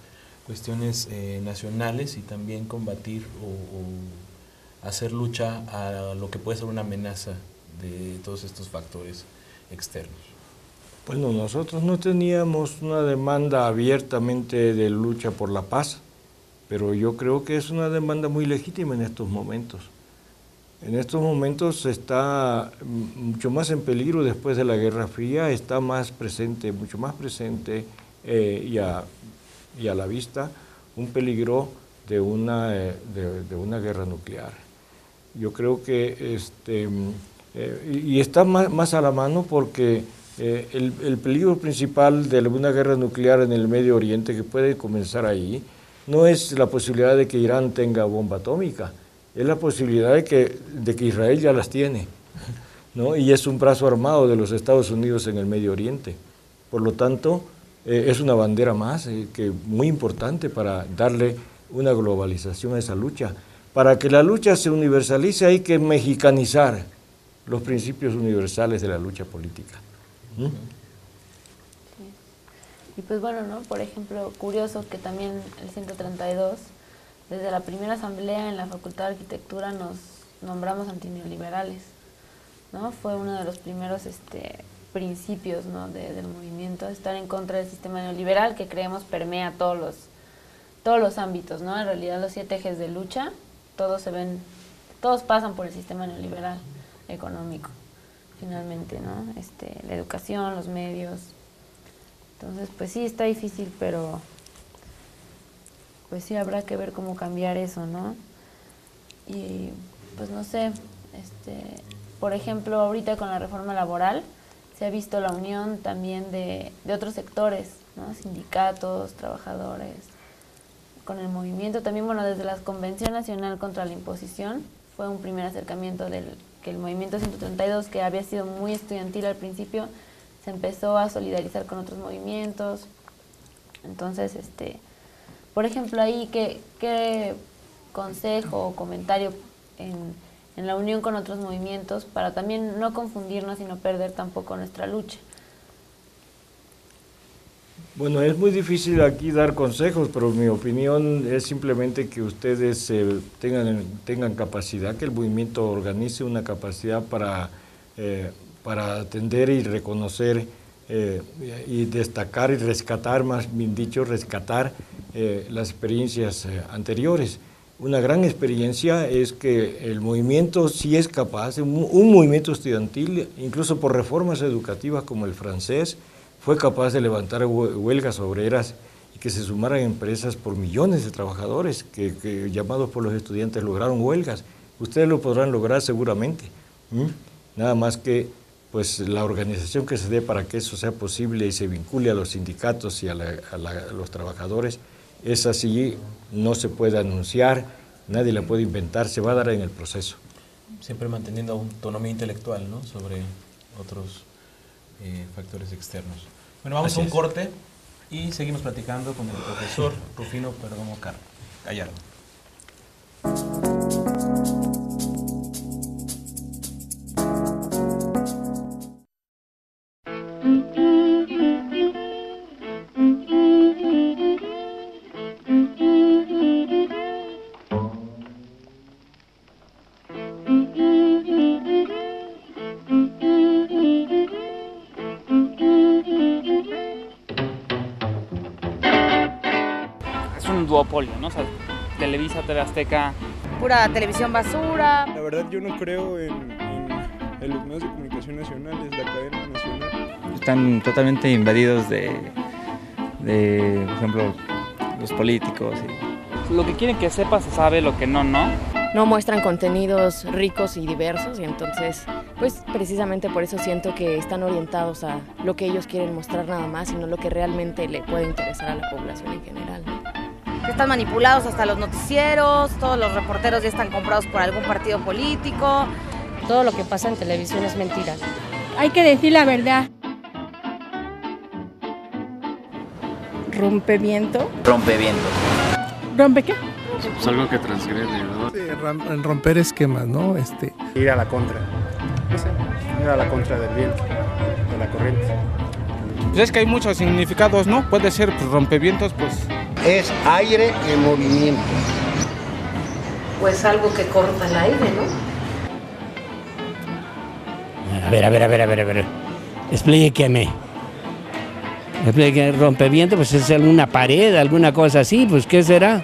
cuestiones nacionales y también combatir o hacer lucha a lo que puede ser una amenaza de todos estos factores externos. Bueno, nosotros no teníamos una demanda abiertamente de lucha por la paz, pero yo creo que es una demanda muy legítima en estos momentos. En estos momentos está mucho más en peligro después de la Guerra Fría, está más presente, mucho más presente y a la vista un peligro de una guerra nuclear. Yo creo que y está más a la mano porque el peligro principal de una guerra nuclear en el Medio Oriente, que puede comenzar ahí, no es la posibilidad de que Irán tenga bomba atómica, es la posibilidad de que Israel ya las tiene, ¿no? Y es un brazo armado de los Estados Unidos en el Medio Oriente. Por lo tanto, es una bandera más que muy importante para darle una globalización a esa lucha. Para que la lucha se universalice hay que mexicanizar los principios universales de la lucha política. Sí. Y pues bueno, ¿no? Por ejemplo, curioso que también el 132, desde la primera asamblea en la Facultad de Arquitectura nos nombramos antineoliberales, ¿no? Fue uno de los primeros principios, ¿no? del movimiento, estar en contra del sistema neoliberal que creemos permea todos los ámbitos, ¿no? En realidad los 7 ejes de lucha, todos pasan por el sistema neoliberal económico, finalmente, ¿no? La educación, los medios. Entonces, pues sí, está difícil, pero pues sí habrá que ver cómo cambiar eso, ¿no? Y pues no sé, por ejemplo, ahorita con la reforma laboral se ha visto la unión también de otros sectores, ¿no? Sindicatos, trabajadores, con el movimiento. También, bueno, desde la Convención Nacional contra la Imposición fue un primer acercamiento que el movimiento 132, que había sido muy estudiantil al principio, se empezó a solidarizar con otros movimientos. Entonces, por ejemplo, ahí, ¿qué consejo o comentario en la unión con otros movimientos para también no confundirnos y no perder tampoco nuestra lucha? Bueno, es muy difícil aquí dar consejos, pero mi opinión es simplemente que ustedes tengan capacidad, que el movimiento organice una capacidad para atender y reconocer y destacar y rescatar, más bien dicho, rescatar las experiencias anteriores. Una gran experiencia es que el movimiento sí es capaz, un movimiento estudiantil, incluso por reformas educativas como el francés, fue capaz de levantar huelgas obreras y que se sumaran empresas por millones de trabajadores que llamados por los estudiantes lograron huelgas. Ustedes lo podrán lograr seguramente. Nada más que pues la organización que se dé para que eso sea posible y se vincule a los sindicatos y a los trabajadores, esa sí no se puede anunciar, nadie la puede inventar, se va a dar en el proceso. Siempre manteniendo autonomía intelectual, ¿no? Sobre otros factores externos. Bueno, vamos a un corte y seguimos platicando con el profesor Rufino Perdomo Gallardo. Duopolio, ¿no? O sea, Televisa, TV Azteca. Pura televisión basura. La verdad yo no creo en los medios de comunicación nacionales, la cadena nacional. Están totalmente invadidos de por ejemplo, los políticos. Lo que quieren que sepa se sabe, lo que no. No muestran contenidos ricos y diversos y entonces, pues precisamente por eso siento que están orientados a lo que ellos quieren mostrar nada más y no lo que realmente le puede interesar a la población en general, ¿no? Están manipulados hasta los noticieros, todos los reporteros ya están comprados por algún partido político. Todo lo que pasa en televisión es mentira. Hay que decir la verdad. ¿Rompeviento? Rompeviento. ¿Rompe qué? Pues algo que transgrede, ¿no? Sí, romper esquemas, ¿no? Ir a la contra. No sé, ir a la contra del viento, de la corriente. Pues es que hay muchos significados, ¿no? Puede ser pues, rompevientos, pues... Es aire en movimiento. Pues algo que corta el aire, ¿no? A ver. Explíqueme. Rompeviento, pues es alguna pared, alguna cosa así, pues ¿qué será?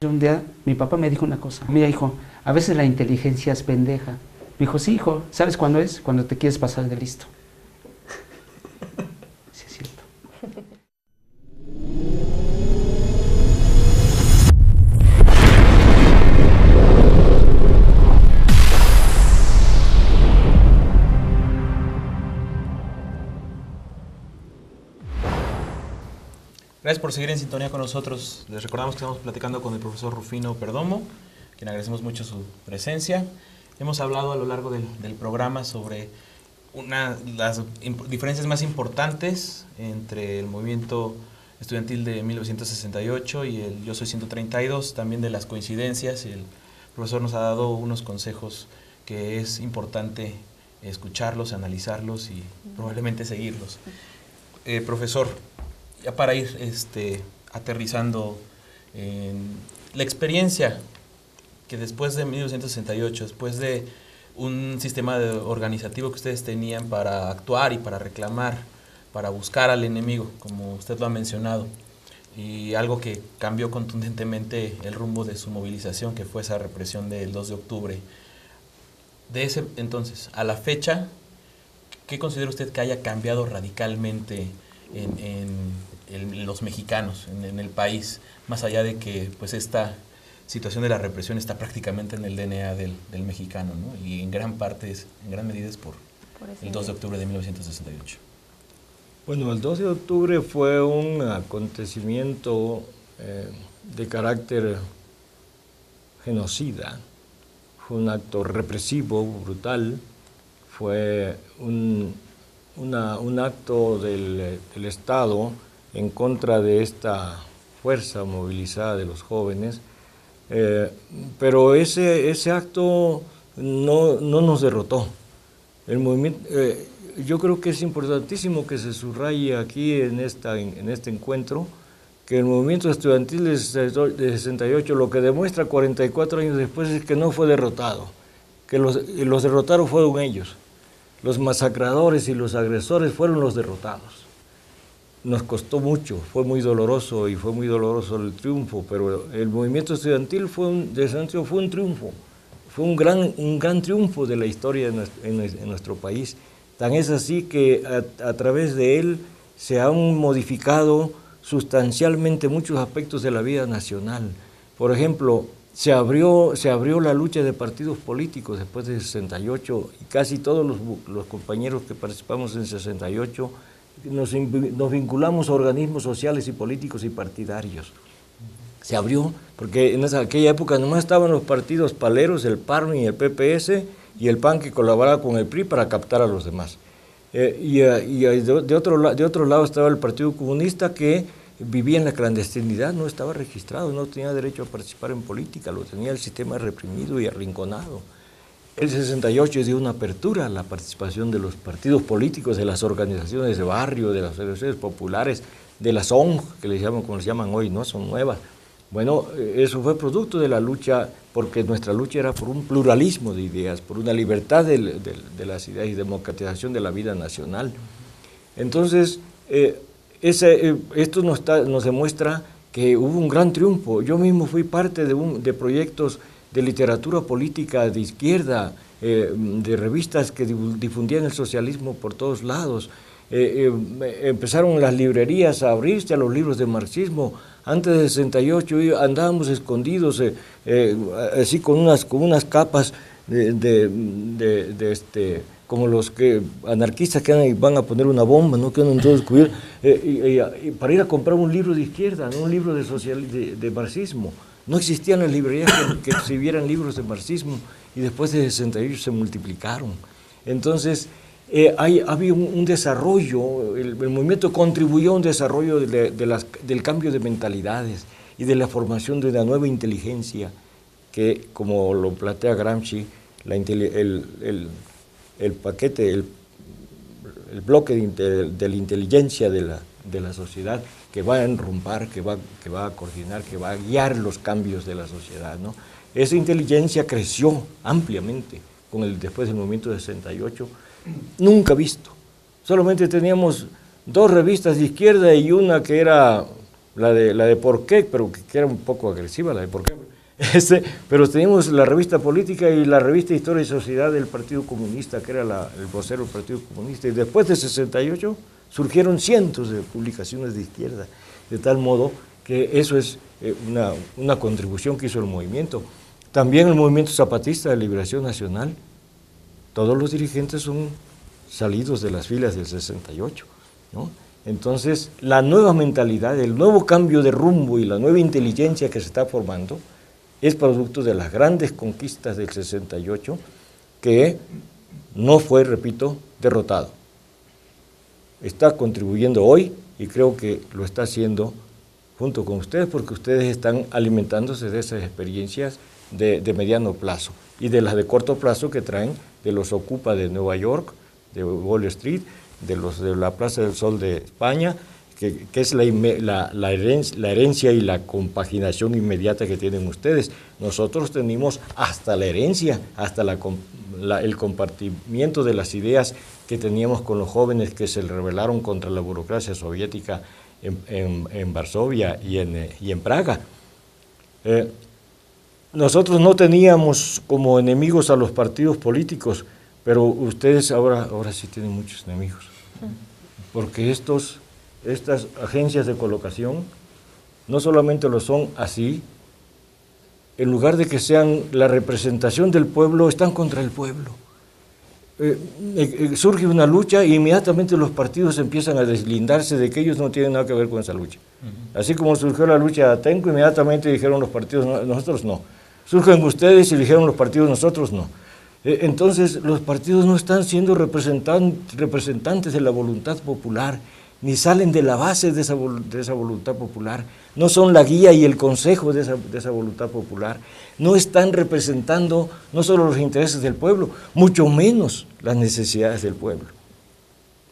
Un día mi papá me dijo una cosa. Mira, hijo, a veces la inteligencia es pendeja. Me dijo, sí, hijo, ¿sabes cuándo es? Cuando te quieres pasar de listo. Sí, es cierto. Gracias por seguir en sintonía con nosotros. Les recordamos que estamos platicando con el profesor Rufino Perdomo, quien agradecemos mucho su presencia. Hemos hablado a lo largo del programa sobre las diferencias más importantes entre el movimiento estudiantil de 1968 y el Yo Soy 132, también de las coincidencias. El profesor nos ha dado unos consejos que es importante escucharlos, analizarlos y probablemente seguirlos. Profesor, ya para ir aterrizando en la experiencia que después de 1968, después de un sistema organizativo que ustedes tenían para actuar y para reclamar, para buscar al enemigo, como usted lo ha mencionado, y algo que cambió contundentemente el rumbo de su movilización, que fue esa represión del 2 de octubre. De ese entonces a la fecha, ¿qué considera usted que haya cambiado radicalmente en los mexicanos, en el país, más allá de que pues esta situación de la represión está prácticamente en el DNA del mexicano, ¿no? Y en gran medida es por el 2 de octubre de 1968? Bueno, el 2 de octubre fue un acontecimiento de carácter genocida, fue un acto represivo, brutal, fue un acto del Estado en contra de esta fuerza movilizada de los jóvenes, pero ese acto no nos derrotó. El movimiento, yo creo que es importantísimo que se subraye aquí en este encuentro que el movimiento estudiantil de 68, lo que demuestra 44 años después, es que no fue derrotado, que los derrotados fueron ellos. Los masacradores y los agresores fueron los derrotados. Nos costó mucho, fue muy doloroso y fue muy doloroso el triunfo, pero el movimiento estudiantil fue un triunfo, fue un gran triunfo de la historia en nuestro país. Tan es así que a través de él se han modificado sustancialmente muchos aspectos de la vida nacional. Por ejemplo, se abrió la lucha de partidos políticos después de 68 y casi todos los compañeros que participamos en 68 nos vinculamos a organismos sociales y políticos y partidarios. Se abrió, porque en aquella época nomás estaban los partidos paleros, el PAN y el PPS, y el PAN que colaboraba con el PRI para captar a los demás. De otro lado estaba el Partido Comunista, que vivía en la clandestinidad, no estaba registrado, no tenía derecho a participar en política, lo tenía el sistema reprimido y arrinconado. El 68 dio una apertura a la participación de los partidos políticos, de las organizaciones de barrio, de las organizaciones populares, de las ONG, que les llaman, como les llaman hoy, ¿no? Son nuevas. Bueno, eso fue producto de la lucha, porque nuestra lucha era por un pluralismo de ideas, por una libertad de las ideas y democratización de la vida nacional. Entonces, esto nos demuestra que hubo un gran triunfo. Yo mismo fui parte de proyectos de literatura política de izquierda, de revistas que difundían el socialismo por todos lados. Empezaron las librerías a abrirse a los libros de marxismo. Antes de 68 andábamos escondidos, así con unas capas como los anarquistas que van a poner una bomba, ¿no? Que andan todos cubiertos, para ir a comprar un libro de izquierda, ¿no? Un libro de marxismo. No existían las librerías que exhibieran libros de marxismo, y después de 68 se multiplicaron. Entonces, había un desarrollo, el movimiento contribuyó a un desarrollo del cambio de mentalidades y de la formación de una nueva inteligencia que, como lo plantea Gramsci, el paquete, el bloque de la inteligencia de la sociedad, que va a enrumpar, que va a coordinar, que va a guiar los cambios de la sociedad, ¿no? Esa inteligencia creció ampliamente después del movimiento de 68, nunca visto. Solamente teníamos 2 revistas de izquierda y una que era la de Por qué, pero que era un poco agresiva, la de Por qué. Pero teníamos la revista política y la revista Historia y Sociedad del Partido Comunista, que era el vocero del Partido Comunista. Y después de 68 surgieron cientos de publicaciones de izquierda, de tal modo que eso es una contribución que hizo el movimiento. También el movimiento zapatista de liberación nacional, todos los dirigentes son salidos de las filas del 68, ¿no? Entonces, la nueva mentalidad, el nuevo cambio de rumbo y la nueva inteligencia que se está formando es producto de las grandes conquistas del 68, que no fue, repito, derrotado. Está contribuyendo hoy y creo que lo está haciendo junto con ustedes, porque ustedes están alimentándose de esas experiencias de mediano plazo y de las de corto plazo que traen de los Ocupa de Nueva York, de Wall Street, de los de la Plaza del Sol de España, que es la herencia y la compaginación inmediata que tienen ustedes. Nosotros tenemos hasta la herencia, hasta el compartimiento de las ideas que teníamos con los jóvenes que se rebelaron contra la burocracia soviética en Varsovia y en Praga. Nosotros no teníamos como enemigos a los partidos políticos, pero ustedes ahora sí tienen muchos enemigos, porque estas agencias de colocación no solamente lo son así, en lugar de que sean la representación del pueblo, están contra el pueblo. Surge una lucha e inmediatamente los partidos empiezan a deslindarse de que ellos no tienen nada que ver con esa lucha. Así como surgió la lucha de Atenco, inmediatamente dijeron los partidos, nosotros no. Surgen ustedes y dijeron los partidos, nosotros no. Entonces los partidos no están siendo representantes de la voluntad popular, ni salen de la base de esa voluntad popular, no son la guía y el consejo de esa voluntad popular, no están representando no solo los intereses del pueblo, mucho menos las necesidades del pueblo.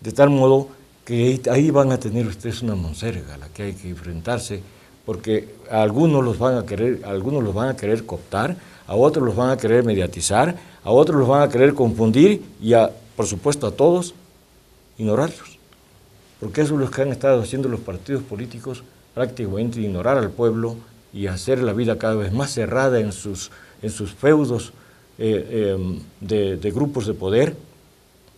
De tal modo que ahí van a tener ustedes una monserga a la que hay que enfrentarse, porque a algunos los van a querer cooptar, a otros los van a querer mediatizar, a otros los van a querer confundir y por supuesto a todos ignorarlos. Porque eso es lo que han estado haciendo los partidos políticos, prácticamente ignorar al pueblo y hacer la vida cada vez más cerrada en sus feudos de grupos de poder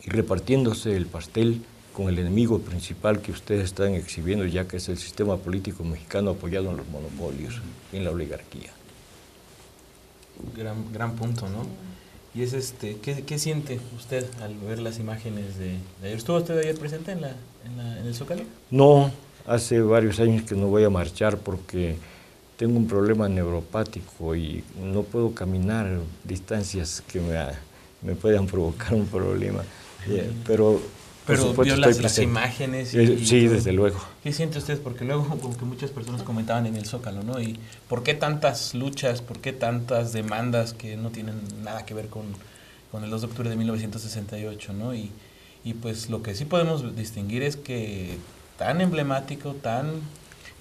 y repartiéndose el pastel con el enemigo principal que ustedes están exhibiendo, ya que es el sistema político mexicano apoyado en los monopolios y en la oligarquía. Gran punto, ¿no? Y es ¿qué siente usted al ver las imágenes de ayer? ¿Estuvo usted ayer presente en el Zócalo? No, hace varios años que no voy a marchar porque tengo un problema neuropático y no puedo caminar distancias que me puedan provocar un problema. Pero vio las imágenes. Sí, desde luego. ¿Qué siente usted? Porque luego como que muchas personas comentaban en el Zócalo, ¿no? Y ¿por qué tantas luchas, por qué tantas demandas que no tienen nada que ver con el 2 de octubre de 1968, ¿no? Y pues lo que sí podemos distinguir es que tan emblemático, tan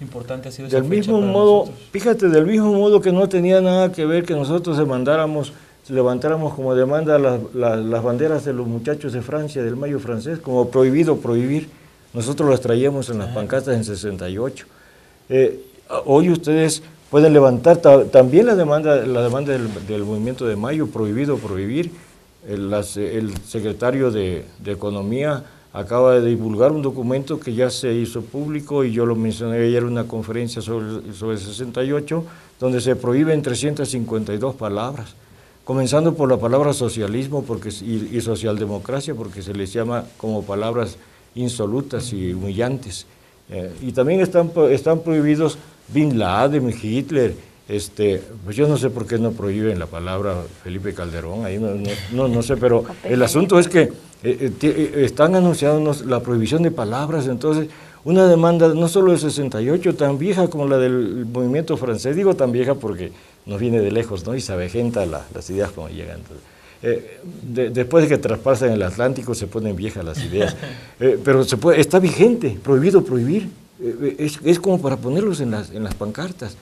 importante ha sido esa fecha. Del mismo modo, fíjate, del mismo modo que no tenía nada que ver que nosotros levantáramos como demanda las banderas de los muchachos de Francia, del Mayo francés, como prohibir. Nosotros las traíamos en las pancartas en 68. Hoy ustedes pueden levantar también la demanda del movimiento de Mayo, prohibir. El secretario de Economía acaba de divulgar un documento que ya se hizo público y yo lo mencioné ayer en una conferencia sobre el 68, donde se prohíben 352 palabras. Comenzando por la palabra socialismo y socialdemocracia, porque se les llama como palabras insolutas y humillantes. Y también están prohibidos Bin Laden, Hitler. Pues yo no sé por qué no prohíben la palabra Felipe Calderón, ahí no sé, pero el asunto es que están anunciando la prohibición de palabras. Entonces una demanda no solo del 68, tan vieja como la del movimiento francés, digo tan vieja porque nos viene de lejos, ¿no? Y se avejenta las ideas como llegan. Después de que traspasan el Atlántico se ponen viejas las ideas, pero está vigente, prohibido prohibir, es como para ponerlos en las pancartas.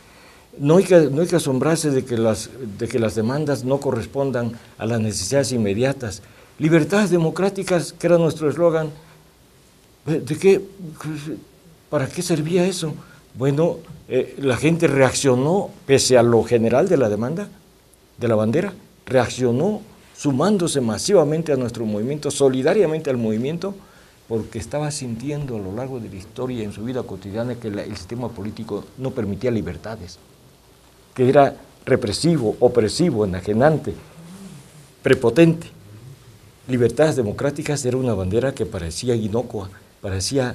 No hay que asombrarse de que las demandas no correspondan a las necesidades inmediatas. Libertades democráticas, que era nuestro eslogan, ¿para qué servía eso? Bueno, la gente reaccionó, pese a lo general de la demanda, de la bandera, reaccionó sumándose masivamente a nuestro movimiento, solidariamente al movimiento, porque estaba sintiendo a lo largo de la historia, en su vida cotidiana, que el sistema político no permitía libertades, que era represivo, opresivo, enajenante, prepotente. Libertades democráticas era una bandera que parecía inocua, parecía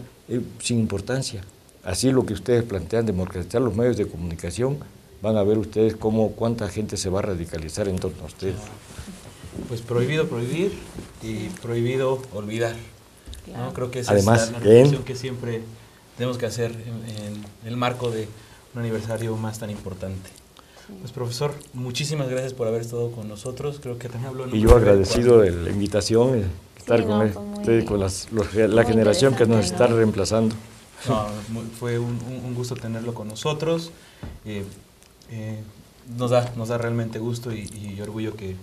sin importancia. Así lo que ustedes plantean, democratizar los medios de comunicación, van a ver ustedes cuánta gente se va a radicalizar en torno a ustedes. Pues prohibido prohibir y prohibido olvidar. Claro. ¿No? Creo que esa Además, es la reflexión que siempre tenemos que hacer en el marco de un aniversario más tan importante. Sí. Pues profesor, muchísimas gracias por haber estado con nosotros. Creo que también habló en y yo agradecido de la invitación, estar con ustedes, con la generación que nos está reemplazando. No, fue un gusto tenerlo con nosotros. Nos da realmente gusto y orgullo que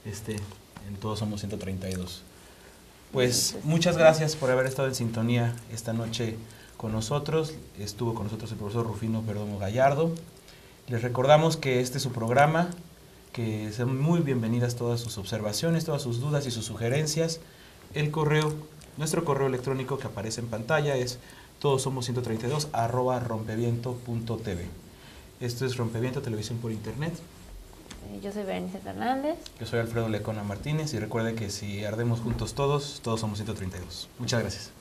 en Todos Somos 132. Pues muchas gracias por haber estado en sintonía esta noche con nosotros. Estuvo con nosotros el profesor Rufino Perdomo Gallardo. Les recordamos que este es su programa, que sean muy bienvenidas todas sus observaciones, todas sus dudas y sus sugerencias. Nuestro correo electrónico que aparece en pantalla es todosomos132@rompeviento.tv. Esto es Rompeviento, televisión por internet. Yo soy Berenice Fernández. Yo soy Alfredo Lecona Martínez y recuerden que si ardemos juntos todos somos 132. Muchas gracias.